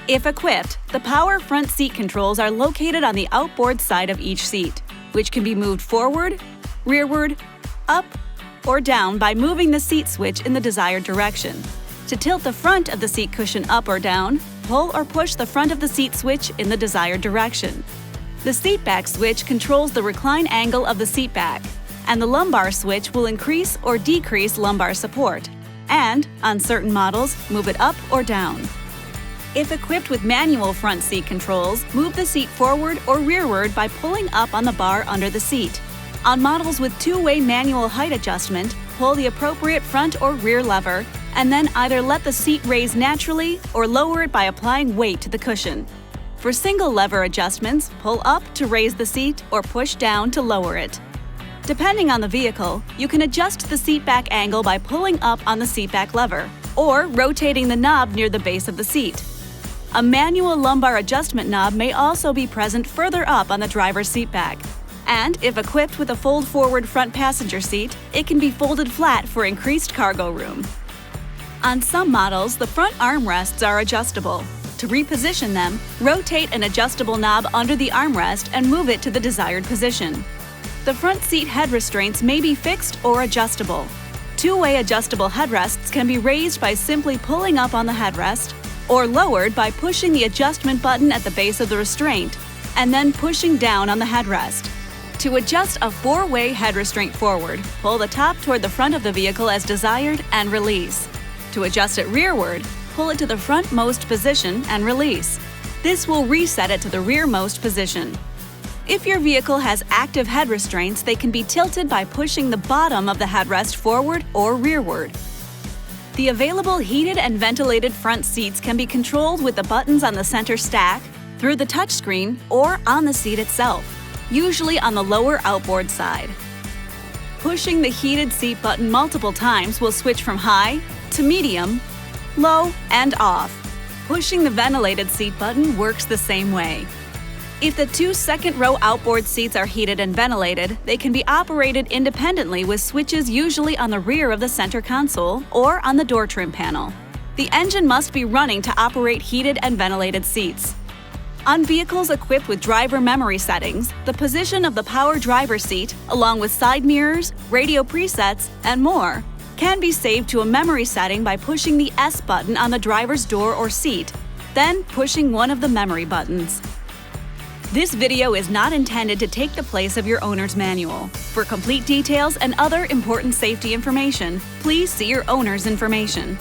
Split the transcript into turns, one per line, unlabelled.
If equipped, the power front seat controls are located on the outboard side of each seat, which can be moved forward, rearward, up, or down by moving the seat switch in the desired direction. To tilt the front of the seat cushion up or down, pull or push the front of the seat switch in the desired direction. The seat back switch controls the recline angle of the seat back, and the lumbar switch will increase or decrease lumbar support, and, on certain models, move it up or down. If equipped with manual front seat controls, move the seat forward or rearward by pulling up on the bar under the seat. On models with two-way manual height adjustment, pull the appropriate front or rear lever, and then either let the seat raise naturally or lower it by applying weight to the cushion. For single lever adjustments, pull up to raise the seat or push down to lower it. Depending on the vehicle, you can adjust the seat back angle by pulling up on the seat back lever or rotating the knob near the base of the seat. A manual lumbar adjustment knob may also be present further up on the driver's seat back. And if equipped with a fold-forward front passenger seat, it can be folded flat for increased cargo room. On some models, the front armrests are adjustable. To reposition them, rotate an adjustable knob under the armrest and move it to the desired position. The front seat head restraints may be fixed or adjustable. Two-way adjustable headrests can be raised by simply pulling up on the headrest, or lowered by pushing the adjustment button at the base of the restraint, and then pushing down on the headrest. To adjust a four-way head restraint forward, pull the top toward the front of the vehicle as desired and release. To adjust it rearward, pull it to the frontmost position and release. This will reset it to the rearmost position. If your vehicle has active head restraints, they can be tilted by pushing the bottom of the headrest forward or rearward. The available heated and ventilated front seats can be controlled with the buttons on the center stack, through the touchscreen, or on the seat itself, usually on the lower outboard side. Pushing the heated seat button multiple times will switch from high to medium, low, and off. Pushing the ventilated seat button works the same way. If the two second-row outboard seats are heated and ventilated, they can be operated independently with switches usually on the rear of the center console or on the door trim panel. The engine must be running to operate heated and ventilated seats. On vehicles equipped with driver memory settings, the position of the power driver seat, along with side mirrors, radio presets, and more, can be saved to a memory setting by pushing the S button on the driver's door or seat, then pushing one of the memory buttons. This video is not intended to take the place of your owner's manual. For complete details and other important safety information, please see your owner's information.